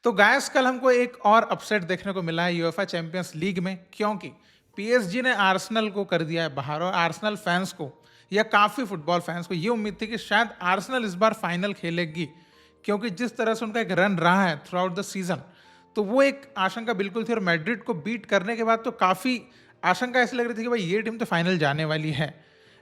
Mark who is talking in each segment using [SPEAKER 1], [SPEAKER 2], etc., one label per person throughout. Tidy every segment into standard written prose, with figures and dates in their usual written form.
[SPEAKER 1] तो गाइस कल हमको एक और अपसेट देखने को मिला है यूएफए चैंपियंस लीग में, क्योंकि पीएसजी ने आर्सेनल को कर दिया है बाहर। और आर्सेनल फैंस को या काफ़ी फुटबॉल फैंस को ये उम्मीद थी कि शायद आर्सेनल इस बार फाइनल खेलेगी, क्योंकि जिस तरह से उनका एक रन रहा है थ्रू आउट द सीजन, तो वो एक आशंका बिल्कुल थी। और मैड्रिड को बीट करने के बाद तो काफ़ी आशंका ऐसी लग रही थी कि भाई ये टीम तो फाइनल जाने वाली है।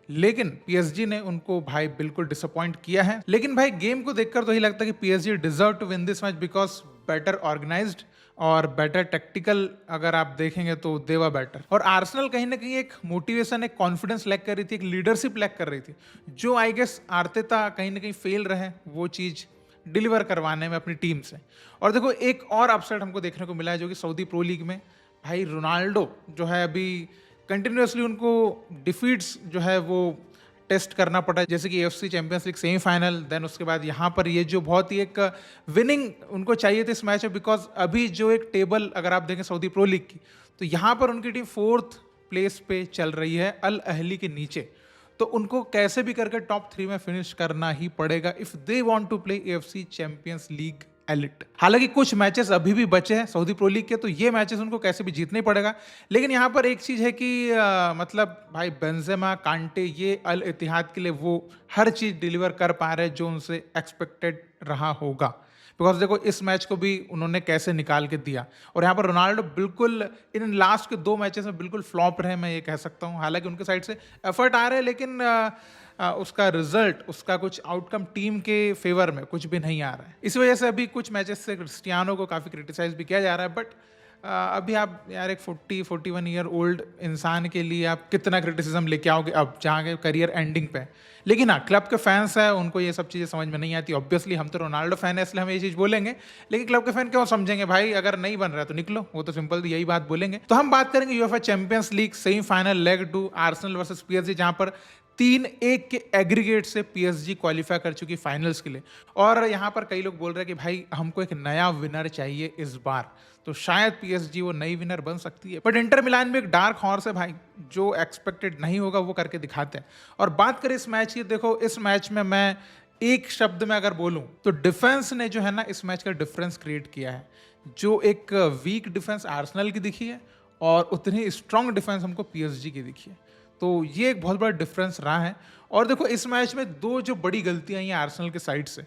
[SPEAKER 1] लेकिन पीएसजी ने उनको भाई बिल्कुल डिसअपॉइंट किया है। लेकिन भाई गेम को देखकर तो ही लगता है कि PSG deserve to win this match, because better organised और बेटर टेक्टिकल अगर आप देखेंगे तो दे वर बेटर। और आर्सेनल कहीं ना कहीं एक मोटिवेशन, एक कॉन्फिडेंस लैक कर रही थी, एक लीडरशिप लैक कर रही थी, जो आई गेस आर्टेता कहीं ना कहीं फेल रहे वो चीज़ डिलीवर करवाने में अपनी टीम से। और देखो एक और अपसेट हमको देखने को मिला है, जो कि सऊदी प्रो लीग में भाई रोनाल्डो जो है अभी कंटिन्यूसली उनको डिफीट्स जो है वो टेस्ट करना पड़ा, जैसे कि FC Champions League semifinal, then उसके बाद यहाँ पर ये जो बहुत ही एक विनिंग उनको चाहिए थी इस मैच में। बिकॉज अभी जो एक टेबल अगर आप देखें सऊदी प्रो लीग की, तो यहाँ पर उनकी टीम 4th प्लेस पे चल रही है अल अहली के नीचे। तो उनको कैसे भी करके टॉप 3 में फिनिश करना ही पड़ेगा if they want to play FC Champions League Elite. हालांकि कुछ मैचेस अभी भी बचे हैं सऊदी प्रो लीग के, तो ये मैचेस उनको कैसे भी जीतना ही पड़ेगा। लेकिन यहाँ पर एक चीज़ है कि मतलब भाई बेंजेमा, कांटे, ये अल इत्तिहाद के लिए वो हर चीज़ डिलीवर कर पा रहे हैं जो उनसे एक्सपेक्टेड रहा होगा। बिकॉज देखो इस मैच को भी उन्होंने कैसे निकाल के दिया। और यहाँ पर रोनाल्डो बिल्कुल इन लास्ट के 2 मैचेस में बिल्कुल फ्लॉप रहे, मैं ये कह सकता हूँ। हालांकि उनके साइड से एफर्ट आ रहे हैं, लेकिन उसका रिजल्ट, उसका कुछ आउटकम टीम के फेवर में कुछ भी नहीं आ रहा है। इस वजह से अभी कुछ मैचेस से क्रिस्टियानो को काफ़ी क्रिटिसाइज भी किया जा रहा है। बट अभी आप यार एक 41 ईयर ओल्ड इंसान के लिए आप कितना क्रिटिसिज्म लेके आओगे अब, जहाँ के करियर एंडिंग पे। लेकिन हाँ, क्लब के फैंस हैं, उनको ये सब चीज़ें समझ में नहीं आती। ऑब्वियसली हम तो रोनाल्डो फैन है, इसलिए हम ये चीज़ बोलेंगे। लेकिन क्लब के फैन क्यों समझेंगे भाई, अगर नहीं बन रहा है तो निकलो, वो तो सिंपल यही बात बोलेंगे। तो हम बात करेंगे UEFA champions League semifinal leg 2 Arsenal versus PSG, जहाँ पर 3-1 के एग्रीगेट से पीएसजी क्वालिफाई कर चुकी फाइनल्स के लिए। और यहाँ पर कई लोग बोल रहे हैं कि भाई हमको एक नया विनर चाहिए इस बार, तो शायद पीएसजी वो नई विनर बन सकती है। बट इंटर मिलान में एक डार्क हॉर्स है भाई, जो एक्सपेक्टेड नहीं होगा वो करके दिखाते हैं। और बात करें इस मैच की, देखो इस मैच में मैं एक शब्द में अगर बोलूं तो डिफेंस ने जो है ना इस मैच का डिफरेंस क्रिएट किया है। जो एक वीक डिफेंस आर्सेनल की दिखी है और उतनी स्ट्रांग डिफेंस हमको पीएसजी की दिखी है। तो ये एक बहुत बड़ा डिफरेंस रहा है। और देखो इस मैच में 2 जो बड़ी गलतियां आई हैं आर्सेनल के साइड से,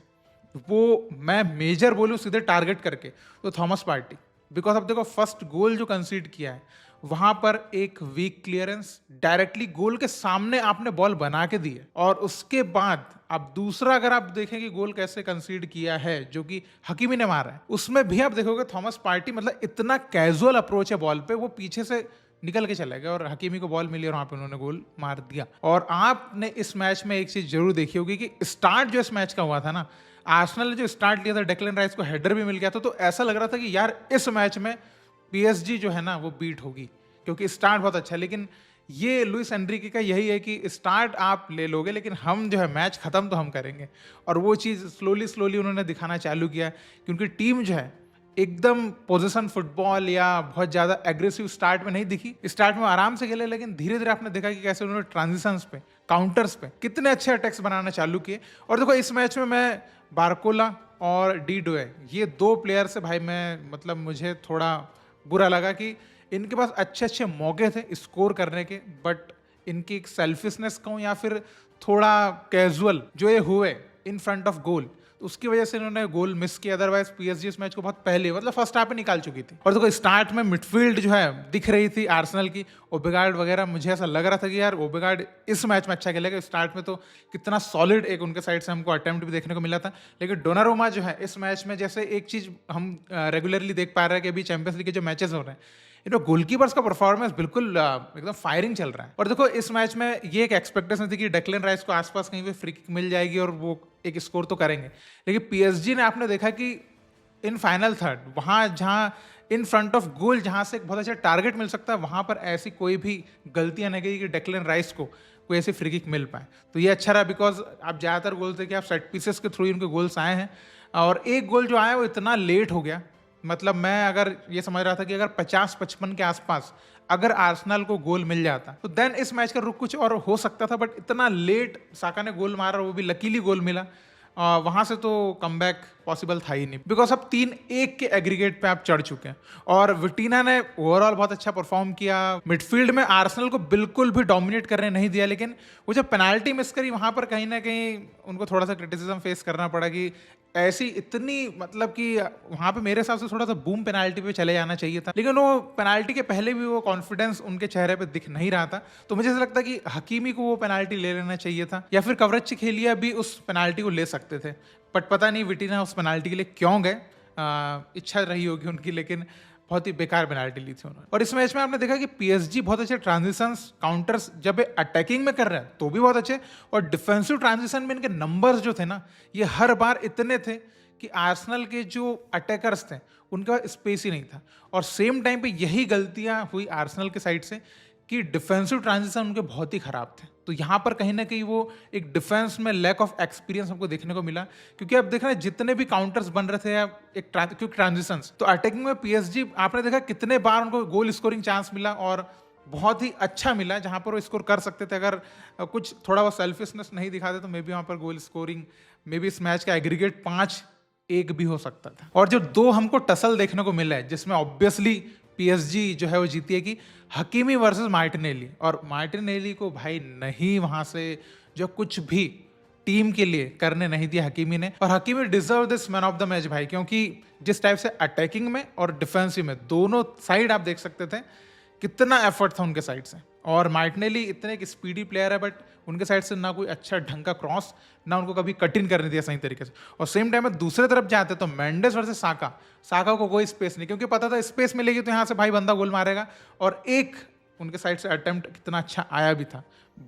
[SPEAKER 1] वो मैं मेजर बोलूँ सीधे टारगेट करके, तो थॉमस पार्टी। बिकॉज अब देखो फर्स्ट गोल जो कंसीड किया है वहां पर एक वीक क्लियरेंस, डायरेक्टली गोल के सामने आपने बॉल बना के दी है। और उसके बाद अब दूसरा अगर आप देखें कि गोल कैसे कंसीड किया है, जो कि हकीमी ने मारा है, उसमें भी आप देखोगे थॉमस पार्टी मतलब इतना कैजुअल अप्रोच है बॉल पे, वो पीछे से निकल के चले गए और हकीमी को बॉल मिली और वहां पे उन्होंने गोल मार दिया। और आपने इस मैच में एक चीज जरूर देखी होगी कि स्टार्ट जो इस मैच का हुआ था ना, आर्सेनल ने जो स्टार्ट लिया था, डेक्लन राइस को हेडर भी मिल गया था, तो ऐसा लग रहा था कि यार इस मैच में पीएसजी जो है ना वो बीट होगी, क्योंकि स्टार्ट बहुत अच्छा है। लेकिन ये लुइस एनरिके का यही है कि स्टार्ट आप ले लोगे, लेकिन हम जो है मैच खत्म तो हम करेंगे। और वो चीज़ स्लोली स्लोली उन्होंने दिखाना चालू किया, क्योंकि टीम जो है एकदम पोजीशन फुटबॉल या बहुत ज़्यादा एग्रेसिव स्टार्ट में नहीं दिखी। स्टार्ट में आराम से खेले, लेकिन धीरे धीरे आपने देखा कि कैसे उन्होंने ट्रांजिशंस पे, काउंटर्स पे कितने अच्छे अटैक्स बनाना चालू किए। और देखो इस मैच में मैं बारकोला और डी डोए, ये 2 प्लेयर से भाई मैं मतलब मुझे थोड़ा बुरा लगा कि इनके पास अच्छे अच्छे मौके थे स्कोर करने के, बट इनकी एक सेल्फिशनेस कहूँ या फिर थोड़ा कैजुअल जो ये हुए इन फ्रंट ऑफ गोल, तो उसकी वजह से इन्होंने गोल मिस किया। अदरवाइज पीएसजी इस मैच को बहुत पहले मतलब फर्स्ट हाफ में निकाल चुकी थी। और देखो स्टार्ट में मिडफील्ड जो है दिख रही थी आर्सेनल की, ओबेगार्ड वगैरह, मुझे ऐसा लग रहा था कि यार ओबेगार्ड इस मैच में अच्छा खेलेगा। स्टार्ट में तो कितना सॉलिड एक उनके साइड से हमको अटेम्प्ट भी देखने को मिला था। लेकिन डोनारुमा जो है इस मैच में, जैसे एक चीज हम रेगुलरली देख पा रहे हैं कि अभी चैंपियंस लीग के जो मैचेस हो रहे हैं, गोलकीपर्स का परफॉर्मेंस बिल्कुल एकदम फायरिंग चल रहा है। और देखो इस मैच में ये एक एक्सपेक्टेशन थी कि डेक्लन राइस को आसपास कहीं पे फ्री किक मिल जाएगी और वो एक स्कोर तो करेंगे। लेकिन पीएसजी ने आपने देखा कि इन फाइनल थर्ड, वहां जहां इन फ्रंट ऑफ गोल, जहां से एक बहुत अच्छा टारगेट मिल सकता है, वहां पर ऐसी कोई भी गलतियां नहीं गई कि डेक्लन राइस को कोई ऐसी फ्री किक मिल पाए। तो ये अच्छा रहा, बिकॉज आप ज़्यादातर बोलते कि आप सेट पीसेस के थ्रू उनके गोल्स आए हैं। और एक गोल जो आया वो इतना लेट हो गया, मतलब मैं अगर ये समझ रहा था कि अगर 50-55 के आसपास अगर आर्सेनल को गोल मिल जाता तो देन इस मैच का रुख कुछ और हो सकता था। बट इतना लेट साका ने गोल मारा, वो भी लकीली गोल मिला। वहाँ से तो कमबैक पॉसिबल था ही नहीं, बिकॉज अब 3-1 के एग्रीगेट पे आप चढ़ चुके हैं। और विटीना ने ओवरऑल बहुत अच्छा परफॉर्म किया। मिडफील्ड में आर्सेनल को बिल्कुल भी डोमिनेट करने नहीं दिया, लेकिन वो जब पेनाल्टी मिस करी वहाँ पर कहीं ना कहीं उनको थोड़ा सा क्रिटिसिज्म फेस करना पड़ा कि ऐसी इतनी, मतलब कि वहाँ पे मेरे हिसाब से थोड़ा सा बूम पेनाल्टी पे चले जाना चाहिए था, लेकिन वो पेनाल्टी के पहले भी वो कॉन्फिडेंस उनके चेहरे पे दिख नहीं रहा था। तो मुझे ऐसा लगता है कि हकीमी को वो पेनाल्टी ले लेना चाहिए था, या फिर कवरेज खेलिया भी उस पेनाल्टी को ले सकते थे। बट पता नहीं विटीना उस पेनाल्टी के लिए क्यों गए। इच्छा रही होगी उनकी, लेकिन बहुत ही बेकार पेनाल्टी ली थी उन्होंने। और इस मैच में आपने देखा कि पीएसजी बहुत अच्छे ट्रांजिशंस, काउंटर्स जब अटैकिंग में कर रहे हैं तो भी बहुत अच्छे, और डिफेंसिव ट्रांजिशन में इनके नंबर्स जो थे ना, ये हर बार इतने थे कि आर्सेनल के जो अटैकर्स थे उनका स्पेस ही नहीं था। और सेम टाइम पे यही गलतियां हुई आर्सेनल के साइड से कि डिफेंसिव ट्रांजिशन उनके बहुत ही खराब थे। तो यहाँ पर कहीं ना कहीं वो एक डिफेंस में लैक ऑफ एक्सपीरियंस हमको देखने को मिला, क्योंकि अब देख रहे हैं जितने भी काउंटर्स बन रहे थे या एक क्विक ट्रांजिशंस, तो अटैकिंग में पीएसजी आपने देखा कितने बार उनको गोल स्कोरिंग चांस मिला, और बहुत ही अच्छा मिला जहाँ पर वो स्कोर कर सकते थे। अगर कुछ थोड़ा बहुत सेल्फिशनेस नहीं दिखाते तो मे बी वहाँ पर गोल स्कोरिंग, मे बी इस मैच का एग्रीगेट 5-1 भी हो सकता था। और जो दो हमको टसल देखने को मिला है, जिसमें ऑब्वियसली पीएसजी जो है वो जीती है, कि हकीमी वर्सेस मार्टिनेली, और मार्टिनेली को भाई नहीं वहां से जो कुछ भी टीम के लिए करने नहीं दिया हकीमी ने। और Hakimi deserve this man of the match भाई, क्योंकि जिस टाइप से अटैकिंग में और डिफेंसिव में दोनों साइड आप देख सकते थे कितना एफर्ट था उनके साइड से। और मार्टिनेली इतने एक स्पीडी प्लेयर है, बट उनके साइड से ना कोई अच्छा ढंग का क्रॉस, ना उनको कभी कट इन करने दिया सही तरीके से। और सेम टाइम में दूसरे तरफ जाते तो मेंडेस वर्सेस साका, साका को कोई स्पेस नहीं, क्योंकि पता था स्पेस मिलेगी तो यहाँ से भाई बंदा गोल मारेगा। और एक उनके साइड से अटेम्प्ट कितना अच्छा आया भी था,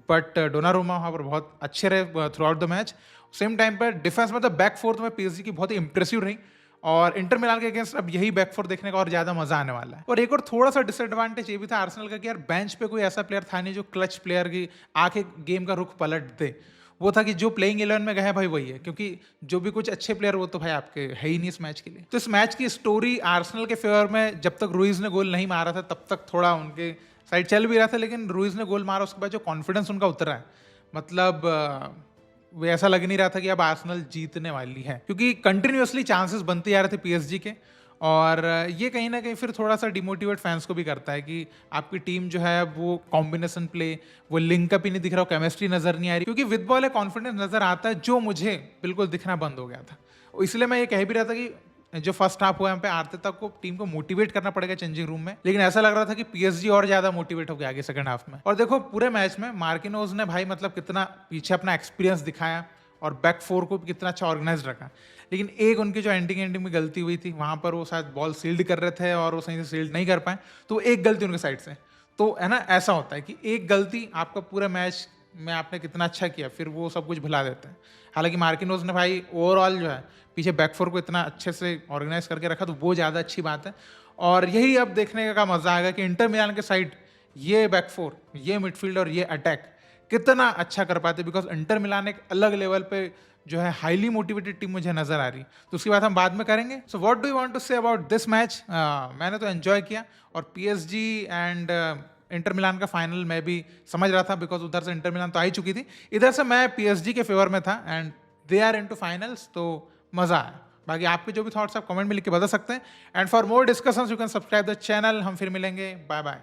[SPEAKER 1] बट डोनारुमा वहाँ पर बहुत अच्छे रहे through out the match. Same time पर डिफेंस में तो बैक फोर्थ में पीएसजी की बहुत ही इंप्रेसिव रही, और इंटर मिलान के अगेंस्ट अब यही बैकफोर देखने का और ज्यादा मजा आने वाला है। और एक और थोड़ा सा डिसएडवांटेज ये भी था आर्सेनल का कि यार बेंच पे कोई ऐसा प्लेयर था नहीं जो क्लच प्लेयर की आके गेम का रुख पलट दे। वो था कि जो प्लेइंग 11 में गए भाई वही है, क्योंकि जो भी कुछ अच्छे प्लेयर वो तो भाई आपके है ही नहीं इस मैच के लिए। तो इस मैच की स्टोरी आर्सेनल के फेवर में, जब तक रुइज ने गोल नहीं मारा था तब तक थोड़ा उनके साइड चल भी रहा था, लेकिन रुइज ने गोल मारा उसके बाद जो कॉन्फिडेंस उनका उतरा है, मतलब वो ऐसा लग नहीं रहा था कि अब आर्सेनल जीतने वाली है, क्योंकि कंटिन्यूअसली चांसेस बनते जा रहे थे पीएसजी के। और ये कहीं ना कहीं फिर थोड़ा सा डिमोटिवेट फैंस को भी करता है कि आपकी टीम जो है वो कॉम्बिनेशन प्ले, वो लिंकअप ही नहीं दिख रहा, केमिस्ट्री नजर नहीं आ रही, क्योंकि विद बॉल एक कॉन्फिडेंस नजर आता है जो मुझे बिल्कुल दिखना बंद हो गया था। इसलिए मैं ये कह भी रहा था कि जो फर्स्ट हाफ हुआ यहाँ पे आर्टेटा को टीम को मोटिवेट करना पड़ेगा चेंजिंग रूम में, लेकिन ऐसा लग रहा था कि पीएसजी और ज्यादा मोटिवेट हो गया आगे सेकंड हाफ में। और देखो पूरे मैच में मार्किनोज ने भाई मतलब कितना पीछे अपना एक्सपीरियंस दिखाया, और बैक फोर को भी कितना अच्छा ऑर्गेनाइज रखा। लेकिन एक उनकी जो एंडिंग में गलती हुई थी, वहां पर वो शायद बॉल सील्ड कर रहे थे और वो सही से सील्ड नहीं कर पाए, तो एक गलती उनके साइड से। तो है ना, ऐसा होता है कि एक गलती आपका पूरा मैच में आपने कितना अच्छा किया, फिर वो सब कुछ भुला देता है। हालांकि मार्किनोज ने भाई ओवरऑल जो है पीछे बैकफोर को इतना अच्छे से ऑर्गेनाइज करके रखा, तो वो ज़्यादा अच्छी बात है। और यही अब देखने का मजा आएगा कि इंटर मिलान के साइड ये बैकफोर, ये मिडफील्ड और ये अटैक कितना अच्छा कर पाते, बिकॉज इंटर मिलान एक अलग लेवल पे जो है हाईली मोटिवेटेड टीम मुझे नजर आ रही। तो उसकी बात हम बाद में करेंगे। So what do you want to say about this match? मैंने तो एंजॉय किया, और पीएसजी एंड इंटर मिलान का फाइनल मैं भी समझ रहा था, बिकॉज उधर से इंटर मिलान तो आई चुकी थी, इधर से मैं पीएसजी के फेवर में था, and they are into finals, तो मजा आया। बाकी आपके जो भी थॉट्स आप कमेंट में लिख के बता सकते हैं। And for more discussions you can subscribe the channel. हम फिर मिलेंगे, बाय बाय।